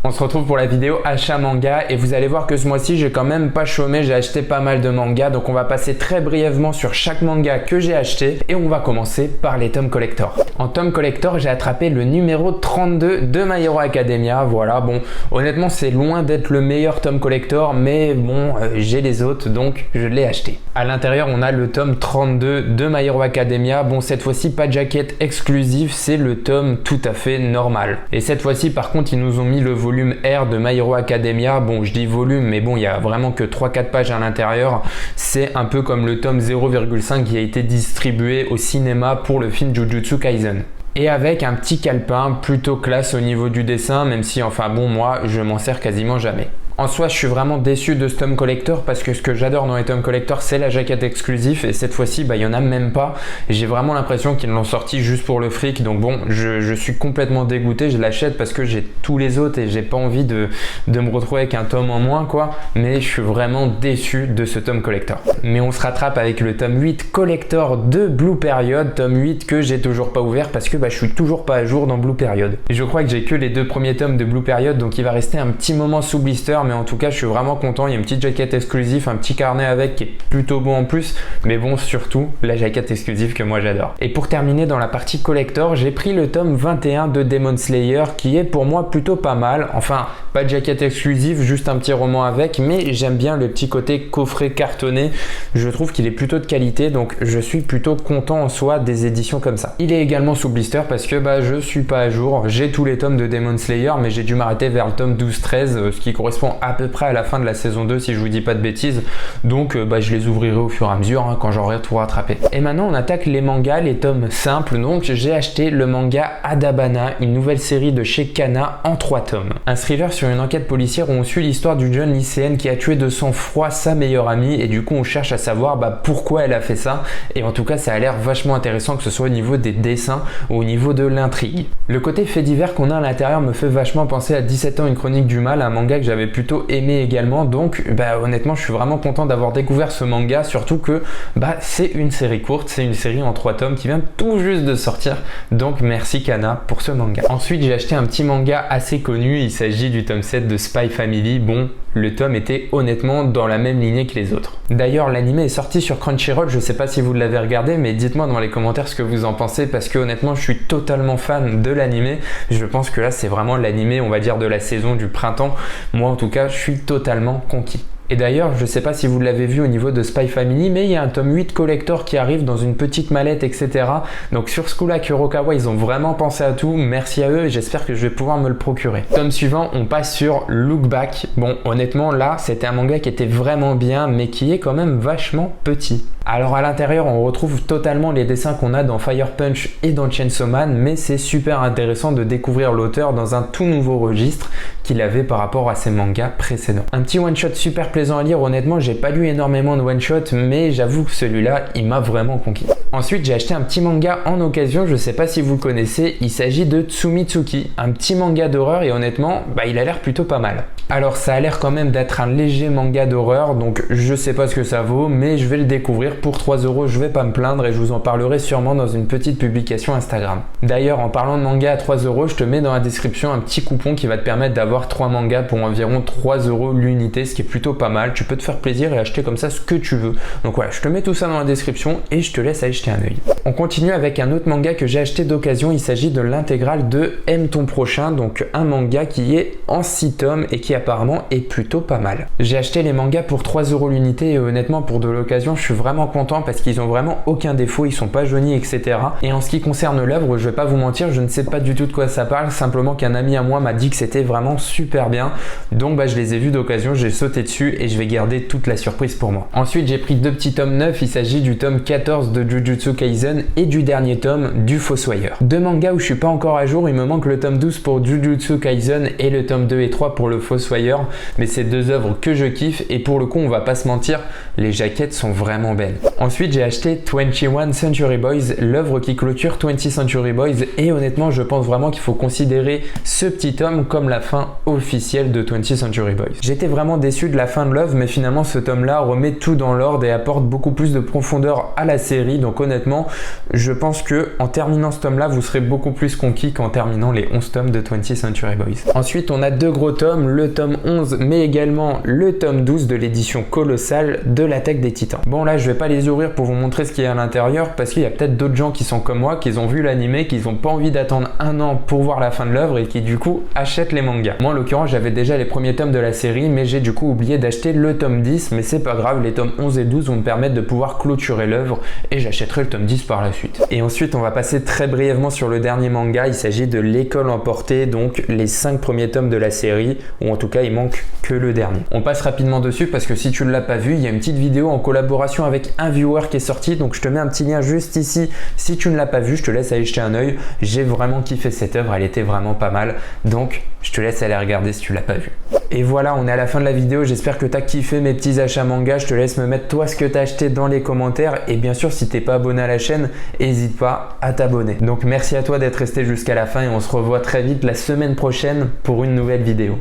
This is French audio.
On se retrouve pour la vidéo achat manga et vous allez voir que ce mois-ci j'ai quand même pas chômé, j'ai acheté pas mal de mangas, donc on va passer très brièvement sur chaque manga que j'ai acheté et on va commencer par les tomes collector. En tome collector, j'ai attrapé le numéro 32 de My Hero Academia. Voilà, bon, honnêtement c'est loin d'être le meilleur tome collector, mais bon, j'ai les autres donc je l'ai acheté. À l'intérieur on a le tome 32 de My Hero Academia. Bon, cette fois-ci pas de jaquette exclusive, c'est le tome tout à fait normal. Et cette fois-ci par contre ils nous ont mis le volume R de My Hero Academia. Bon, je dis volume, mais bon, il y a vraiment que 3-4 pages à l'intérieur. C'est un peu comme le tome 0,5 qui a été distribué au cinéma pour le film Jujutsu Kaisen. Et avec un petit calepin plutôt classe au niveau du dessin, même si enfin bon, moi je m'en sers quasiment jamais. En soi, je suis vraiment déçu de ce tome collector parce que ce que j'adore dans les tomes collector, c'est la jaquette exclusive et cette fois-ci, il y en a même pas. J'ai vraiment l'impression qu'ils l'ont sorti juste pour le fric. Donc bon, je suis complètement dégoûté. Je l'achète parce que j'ai tous les autres et j'ai pas envie de me retrouver avec un tome en moins, quoi. Mais je suis vraiment déçu de ce tome collector. Mais on se rattrape avec le tome 8 collector de Blue Period, tome 8 que j'ai toujours pas ouvert parce que je suis toujours pas à jour dans Blue Period. Et je crois que j'ai que les 2 premiers tomes de Blue Period, donc il va rester un petit moment sous blister. Mais en tout cas je suis vraiment content, il y a une petite jaquette exclusive, un petit carnet avec qui est plutôt bon en plus, mais bon, surtout la jaquette exclusive que moi j'adore. Et pour terminer dans la partie collector, j'ai pris le tome 21 de Demon Slayer qui est pour moi plutôt pas mal. Enfin, pas de jaquette exclusive, juste un petit roman avec, mais j'aime bien le petit côté coffret cartonné, je trouve qu'il est plutôt de qualité, donc je suis plutôt content en soi des éditions comme ça. Il est également sous blister parce que je suis pas à jour, j'ai tous les tomes de Demon Slayer, mais j'ai dû m'arrêter vers le tome 12-13, ce qui correspond à peu près à la fin de la saison 2 si je vous dis pas de bêtises, donc je les ouvrirai au fur et à mesure quand j'aurai tout rattrapé. Et maintenant on attaque les mangas, les tomes simples. Donc j'ai acheté le manga Adabana, une nouvelle série de chez Kana en 3 tomes. Un thriller sur une enquête policière où on suit l'histoire d'une jeune lycéenne qui a tué de sang-froid sa meilleure amie et du coup on cherche à savoir pourquoi elle a fait ça, et en tout cas ça a l'air vachement intéressant, que ce soit au niveau des dessins ou au niveau de l'intrigue. Le côté fait divers qu'on a à l'intérieur me fait vachement penser à 17 ans une chronique du mal, un manga que j'avais plutôt aimé également, donc honnêtement je suis vraiment content d'avoir découvert ce manga, surtout que c'est une série courte, c'est une série en 3 tomes qui vient tout juste de sortir, donc merci Kana pour ce manga. Ensuite j'ai acheté un petit manga assez connu, il s'agit du tome 7 de Spy Family. Bon, le tome était honnêtement dans la même lignée que les autres. D'ailleurs l'anime est sorti sur Crunchyroll, je sais pas si vous l'avez regardé, mais dites-moi dans les commentaires ce que vous en pensez, parce que honnêtement je suis totalement fan de l'anime. Je pense que là c'est vraiment l'anime, on va dire, de la saison du printemps. Moi en tout cas je suis totalement conquis. Et d'ailleurs, je ne sais pas si vous l'avez vu au niveau de Spy Family, mais il y a un tome 8 collector qui arrive dans une petite mallette, etc. Donc sur School of Kurokawa, ils ont vraiment pensé à tout. Merci à eux et j'espère que je vais pouvoir me le procurer. Tome suivant, on passe sur Look Back. Bon, honnêtement, là, c'était un manga qui était vraiment bien, mais qui est quand même vachement petit. Alors à l'intérieur, on retrouve totalement les dessins qu'on a dans Fire Punch et dans Chainsaw Man, mais c'est super intéressant de découvrir l'auteur dans un tout nouveau registre qu'il avait par rapport à ses mangas précédents. Un petit one-shot super plaisant à lire, honnêtement, j'ai pas lu énormément de one-shot, mais j'avoue que celui-là, il m'a vraiment conquis. Ensuite, j'ai acheté un petit manga en occasion, je sais pas si vous le connaissez, il s'agit de Tsumitsuki, un petit manga d'horreur et honnêtement, il a l'air plutôt pas mal. Alors ça a l'air quand même d'être un léger manga d'horreur, donc je sais pas ce que ça vaut, mais je vais le découvrir pour 3 €, je vais pas me plaindre et je vous en parlerai sûrement dans une petite publication Instagram. D'ailleurs, en parlant de manga à 3 €, je te mets dans la description un petit coupon qui va te permettre d'avoir 3 mangas pour environ 3 € l'unité, ce qui est plutôt pas mal. Tu peux te faire plaisir et acheter comme ça ce que tu veux. Donc voilà, je te mets tout ça dans la description et je te laisse aller jeter un œil. On continue avec un autre manga que j'ai acheté d'occasion, il s'agit de l'intégrale de Aime ton prochain, donc un manga qui est en 6 tomes et qui apparemment est plutôt pas mal. J'ai acheté les mangas pour 3 € l'unité et honnêtement pour de l'occasion je suis vraiment content parce qu'ils ont vraiment aucun défaut, ils sont pas jaunis, etc. Et en ce qui concerne l'œuvre, je vais pas vous mentir, je ne sais pas du tout de quoi ça parle, simplement qu'un ami à moi m'a dit que c'était vraiment super bien, donc je les ai vus d'occasion, j'ai sauté dessus et je vais garder toute la surprise pour moi. Ensuite j'ai pris 2 petits tomes neufs, il s'agit du tome 14 de Jujutsu Kaisen et du dernier tome du Fossoyeur. 2 mangas où je suis pas encore à jour, il me manque le tome 12 pour Jujutsu Kaisen et le tome 2 et 3 pour le Fossoyeur, mais c'est 2 œuvres que je kiffe et pour le coup on va pas se mentir, les jaquettes sont vraiment belles. Ensuite j'ai acheté 21 Century Boys, l'œuvre qui clôture 20 Century Boys, et honnêtement je pense vraiment qu'il faut considérer ce petit tome comme la fin officielle de 20 Century Boys. J'étais vraiment déçu de la fin de l'œuvre, mais finalement ce tome là remet tout dans l'ordre et apporte beaucoup plus de profondeur à la série, donc honnêtement, je pense que en terminant ce tome là, vous serez beaucoup plus conquis qu'en terminant les 11 tomes de 20th Century Boys. Ensuite, on a deux gros tomes, le tome 11 mais également le tome 12 de l'édition colossale de l'Attaque des Titans. Bon là, je vais pas les ouvrir pour vous montrer ce qu'il y a à l'intérieur parce qu'il y a peut-être d'autres gens qui sont comme moi, qui ont vu l'animé, qui n'ont pas envie d'attendre un an pour voir la fin de l'œuvre et qui du coup achètent les mangas. Moi en l'occurrence, j'avais déjà les premiers tomes de la série, mais j'ai du coup oublié d'acheter le tome 10, mais c'est pas grave, les tomes 11 et 12 vont me permettre de pouvoir clôturer l'œuvre et j'achèterai le tome 10 par la suite. Et ensuite, on va passer très brièvement sur le dernier manga, il s'agit de L'école emportée, donc les 5 premiers tomes de la série, ou en tout cas il manque que le dernier. On passe rapidement dessus parce que si tu ne l'as pas vu, il y a une petite vidéo en collaboration avec un viewer qui est sorti, donc je te mets un petit lien juste ici. Si tu ne l'as pas vu, je te laisse aller jeter un œil. J'ai vraiment kiffé cette œuvre, elle était vraiment pas mal, donc je te laisse aller regarder si tu l'as pas vu. Et voilà, on est à la fin de la vidéo, j'espère que tu as kiffé mes petits achats manga. Je te laisse me mettre toi ce que tu as acheté dans les commentaires et bien sûr si t'es pas abonné à la chaîne, n'hésite pas à t'abonner. Donc merci à toi d'être resté jusqu'à la fin et on se revoit très vite la semaine prochaine pour une nouvelle vidéo.